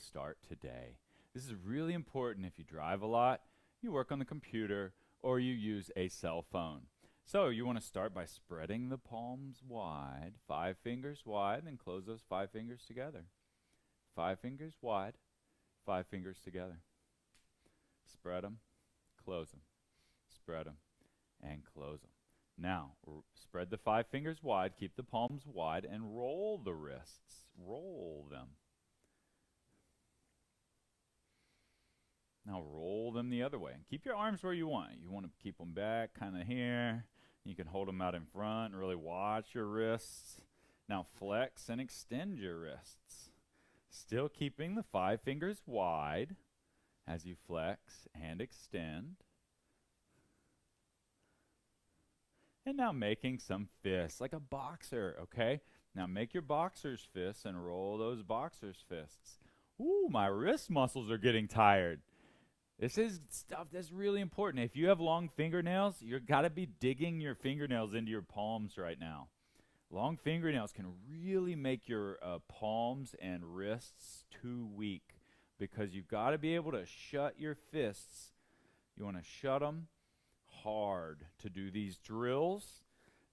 start today. This is really important if you drive a lot, you work on the computer, or you use a cell phone. So you want to start by spreading the palms wide, 5 fingers wide, and close those 5 fingers together. 5 fingers wide, 5 fingers together. Spread them, close them, spread them, and close them. Now, spread the 5 fingers wide, keep the palms wide, and roll the wrists. Roll them. Now roll them the other way. Keep your arms where you want. You want to keep them back, kind of here. You can hold them out in front and really watch your wrists. Now flex and extend your wrists. Still keeping the 5 fingers wide as you flex and extend. And now making some fists, like a boxer, okay? Now make your boxer's fists and roll those boxer's fists. Ooh, my wrist muscles are getting tired. This is stuff that's really important. If you have long fingernails, you've got to be digging your fingernails into your palms right now. Long fingernails can really make your palms and wrists too weak because you've got to be able to shut your fists. You want to shut them hard to do these drills.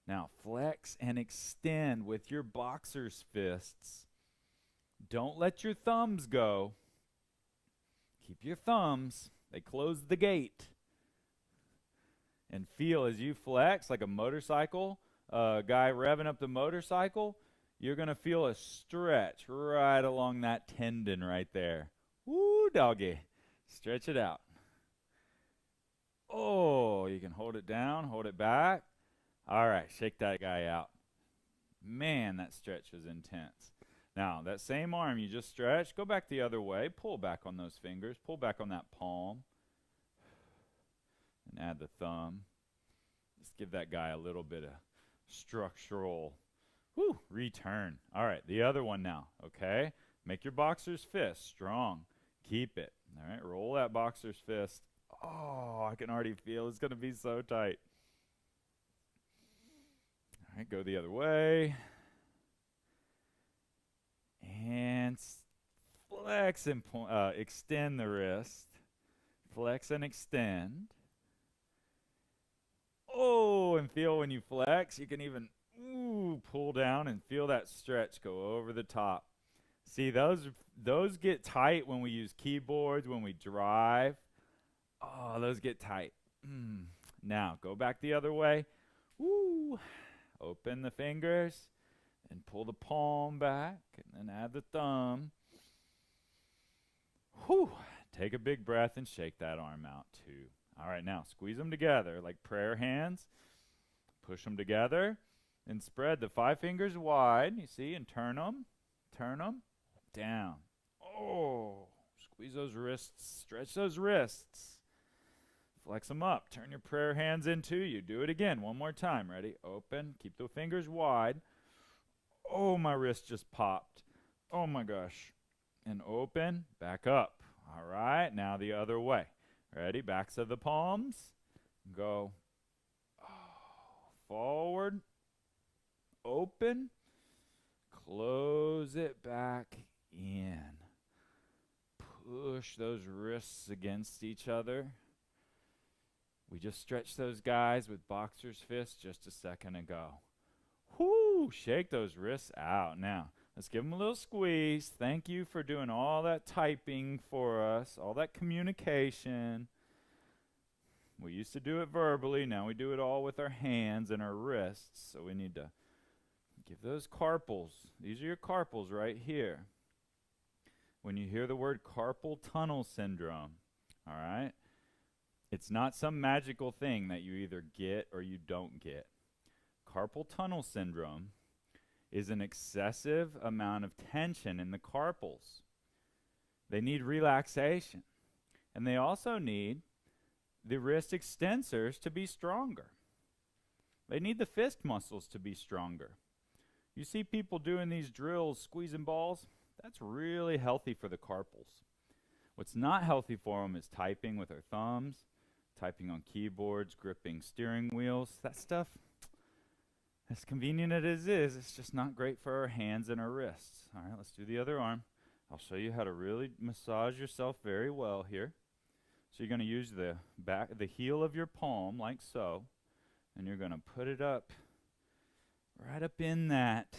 Now flex and extend with your boxer's fists. Don't let your thumbs go. Keep your thumbs. They close the gate. And feel as you flex like a motorcycle, guy revving up the motorcycle, you're going to feel a stretch right along that tendon right there. Woo, doggy. Stretch it out. Oh, you can hold it down, hold it back. All right, shake that guy out. Man, that stretch was intense. Now, that same arm you just stretched, go back the other way. Pull back on those fingers. Pull back on that palm. And add the thumb. Just give that guy a little bit of structural return. All right, the other one now, okay? Make your boxer's fist strong. Keep it. All right, roll that boxer's fist. Oh, I can already feel it's going to be so tight. All right, go the other way. And flex and extend the wrist. Flex and extend. Oh, and feel when you flex, you can even pull down and feel that stretch go over the top. See, those get tight when we use keyboards, when we drive. Oh, those get tight. Now, go back the other way. Open the fingers and pull the palm back and then add the thumb. Take a big breath and shake that arm out too. All right, now squeeze them together like prayer hands. Push them together and spread the 5 fingers wide, you see, and turn them down. Oh, squeeze those wrists, stretch those wrists. Flex them up. Turn your prayer hands into you. Do it again. One more time. Ready? Open. Keep the fingers wide. Oh, my wrist just popped. Oh, my gosh. And open. Back up. All right. Now the other way. Ready? Backs of the palms. Go forward. Open. Close it back in. Push those wrists against each other. We just stretched those guys with boxer's fists just a second ago. Shake those wrists out. Now, let's give them a little squeeze. Thank you for doing all that typing for us, all that communication. We used to do it verbally. Now we do it all with our hands and our wrists. So we need to give those carpals. These are your carpals right here. When you hear the word carpal tunnel syndrome, all right? It's not some magical thing that you either get or you don't get. Carpal tunnel syndrome is an excessive amount of tension in the carpals. They need relaxation. And they also need the wrist extensors to be stronger. They need the fist muscles to be stronger. You see people doing these drills, squeezing balls, that's really healthy for the carpals. What's not healthy for them is typing with our thumbs, typing on keyboards, gripping steering wheels. That stuff, as convenient as it is, it's just not great for our hands and our wrists. All right, let's do the other arm. I'll show you how to really massage yourself very well here. So you're going to use the heel of your palm like so, and you're going to put it up, right up in that.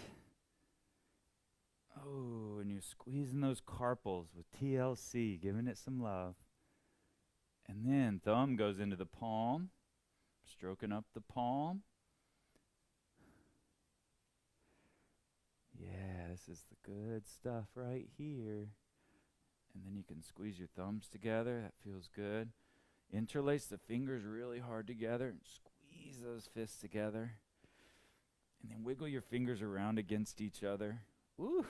Oh, and you're squeezing those carpals with TLC, giving it some love. And then thumb goes into the palm, stroking up the palm. Yeah, this is the good stuff right here. And then you can squeeze your thumbs together. That feels good. Interlace the fingers really hard together and squeeze those fists together. And then wiggle your fingers around against each other. Ooh,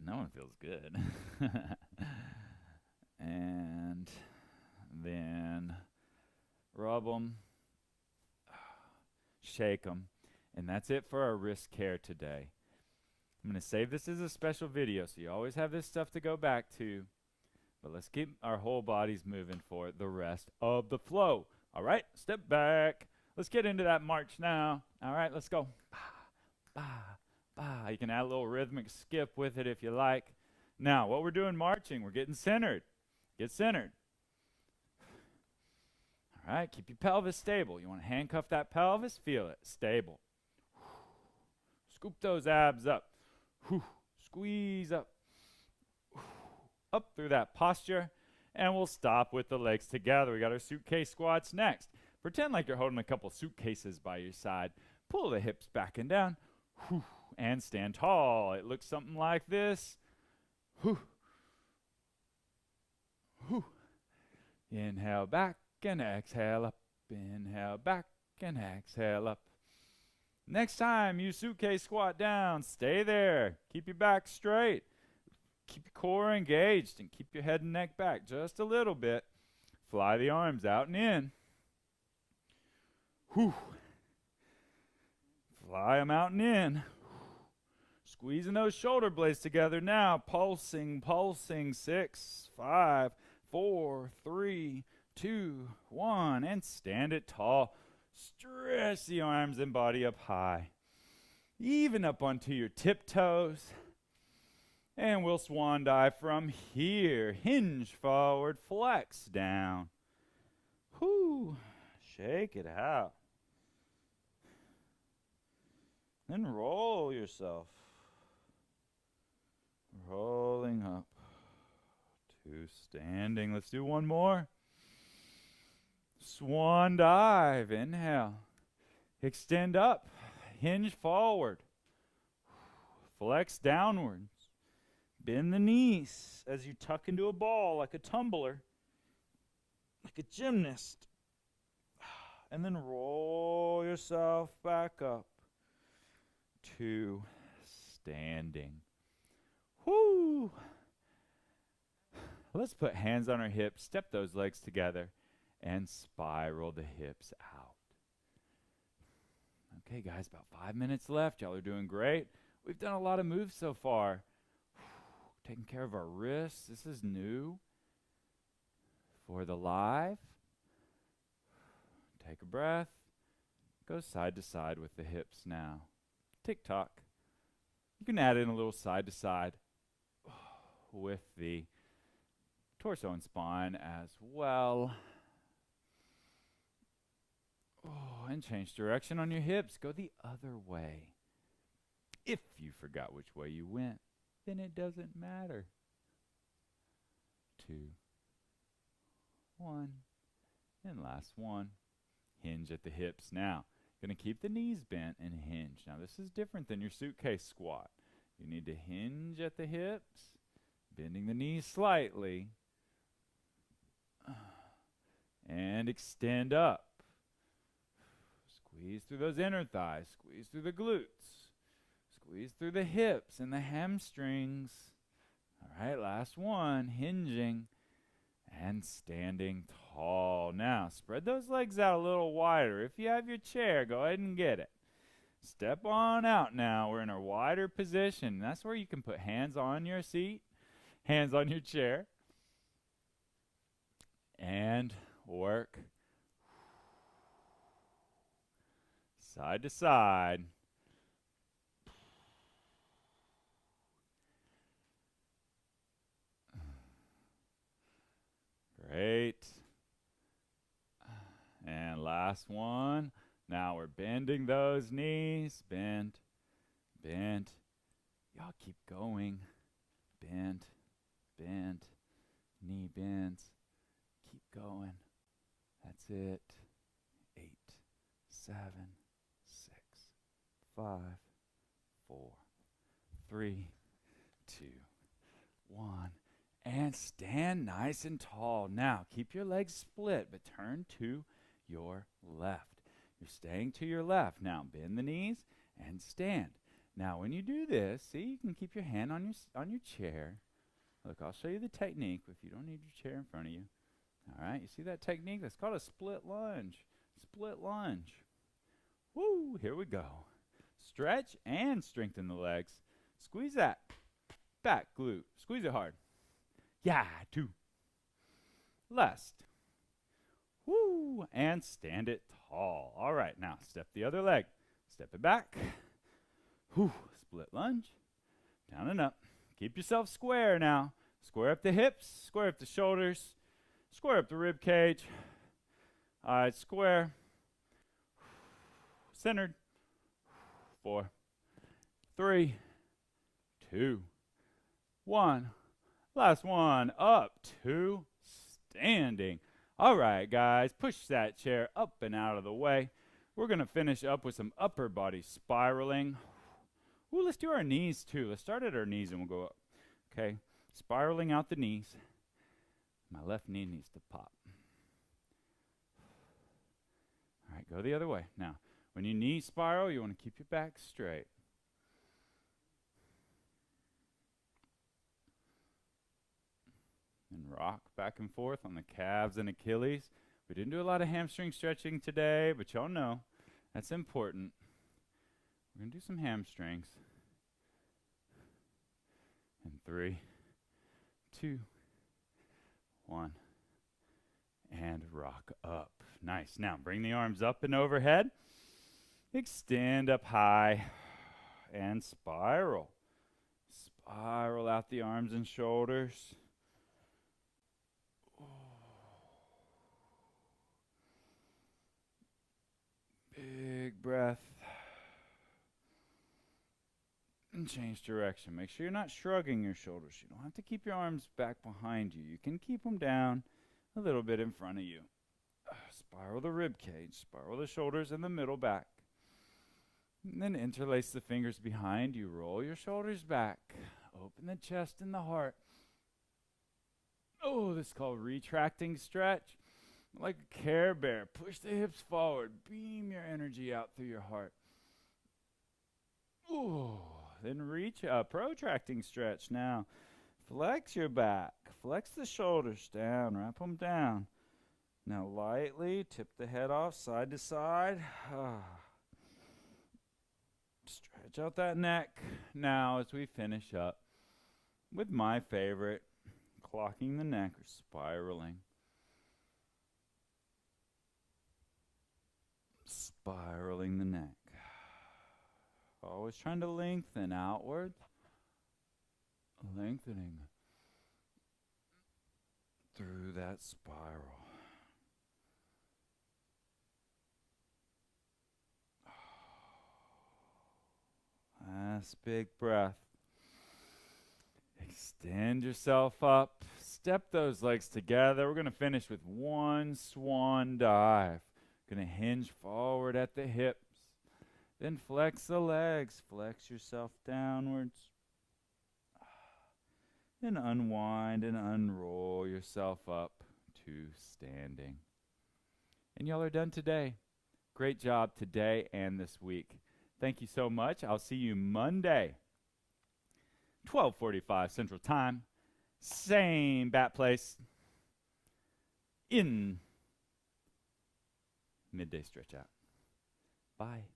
that one feels good. And then rub them, shake them. And that's it for our wrist care today. I'm going to save this as a special video, so you always have this stuff to go back to. But let's keep our whole bodies moving for the rest of the flow. All right, step back. Let's get into that march now. All right, let's go. Bah, bah, bah. You can add a little rhythmic skip with it if you like. Now, what we're doing marching, we're getting centered. Get centered. All right, keep your pelvis stable. You want to handcuff that pelvis? Feel it. Stable. Scoop those abs up. Squeeze up. Up through that posture. And we'll stop with the legs together. We got our suitcase squats next. Pretend like you're holding a couple suitcases by your side. Pull the hips back and down. And stand tall. It looks something like this. Inhale back and exhale up. Inhale back and exhale up. Next time you suitcase squat down, stay there. Keep your back straight. Keep your core engaged and keep your head and neck back just a little bit. Fly the arms out and in. Fly them out and in. Squeezing those shoulder blades together now. Pulsing, pulsing. 6, 5, 4, 3, 2, 1. And stand it tall. Stretch the arms and body up high. Even up onto your tiptoes. And we'll swan dive from here. Hinge forward, flex down. Shake it out. Then roll yourself. Rolling up to standing. Let's do one more. Swan dive. Inhale. Extend up. Hinge forward. Flex downwards. Bend the knees as you tuck into a ball like a tumbler, like a gymnast. And then roll yourself back up to standing. Let's put hands on our hips, step those legs together, and spiral the hips out. Okay, guys, about 5 minutes left. Y'all are doing great. We've done a lot of moves so far. Taking care of our wrists. This is new for the live. Take a breath. Go side to side with the hips now. Tick-tock. You can add in a little side to side with the torso and spine as well. And change direction on your hips. Go the other way. If you forgot which way you went, then it doesn't matter. 2, 1, and last one. Hinge at the hips. Now, going to keep the knees bent and hinge. Now, this is different than your suitcase squat. You need to hinge at the hips, bending the knees slightly, and extend up. Squeeze through those inner thighs. Squeeze through the glutes. Squeeze through the hips and the hamstrings. All right, last one. Hinging and standing tall. Now, spread those legs out a little wider. If you have your chair, go ahead and get it. Step on out now. We're in a wider position. That's where you can put hands on your seat, hands on your chair, and work side to side. 8. And last one. Now we're bending those knees. Bend, bend. Y'all keep going. Bend, bend. Knee bends. Keep going. That's it. 8, 7, 6, 5, 4, 3, 2, 1. And stand nice and tall. Now, keep your legs split, but turn to your left. You're staying to your left. Now, bend the knees and stand. Now, when you do this, see, you can keep your hand on your chair. Look, I'll show you the technique if you don't need your chair in front of you. All right, you see that technique? That's called a split lunge. Split lunge. Woo, here we go. Stretch and strengthen the legs. Squeeze that back glute. Squeeze it hard. Yeah, 2. Last. Woo, and stand it tall. All right, now step the other leg. Step it back. Woo, split lunge. Down and up. Keep yourself square now. Square up the hips, square up the shoulders, square up the rib cage. All right, square. Centered. 4, 3, 2, 1. Last one. Up to standing. All right, guys, push that chair up and out of the way. We're going to finish up with some upper body spiraling. Ooh, let's do our knees too. Let's start at our knees and we'll go up. Okay, spiraling out the knees. My left knee needs to pop. All right, go the other way. Now, when you knee spiral, you want to keep your back straight. And rock back and forth on the calves and Achilles. We didn't do a lot of hamstring stretching today, but y'all know that's important. We're going to do some hamstrings. And 3, 2, 1. And rock up. Nice. Now bring the arms up and overhead. Extend up high. And spiral. Spiral out the arms and shoulders. Big breath. And change direction. Make sure you're not shrugging your shoulders. You don't have to keep your arms back behind you. You can keep them down a little bit in front of you. Spiral the rib cage. Spiral the shoulders and the middle back. And then interlace the fingers behind you. Roll your shoulders back. Open the chest and the heart. Oh, this is called retracting stretch. Like a Care Bear. Push the hips forward. Beam your energy out through your heart. Ooh. Then reach a protracting stretch. Now, flex your back. Flex the shoulders down. Wrap them down. Now, lightly tip the head off side to side. Stretch out that neck. Now, as we finish up with my favorite, clocking the neck or spiraling. Spiraling the neck. Always trying to lengthen outward. Lengthening through that spiral. Last big breath. Extend yourself up. Step those legs together. We're going to finish with one swan dive. Going to hinge forward at the hips. Then flex the legs. Flex yourself downwards. Then unwind and unroll yourself up to standing. And y'all are done today. Great job today and this week. Thank you so much. I'll see you Monday, 12:45 Central Time. Same bat place in midday stretch out. Bye.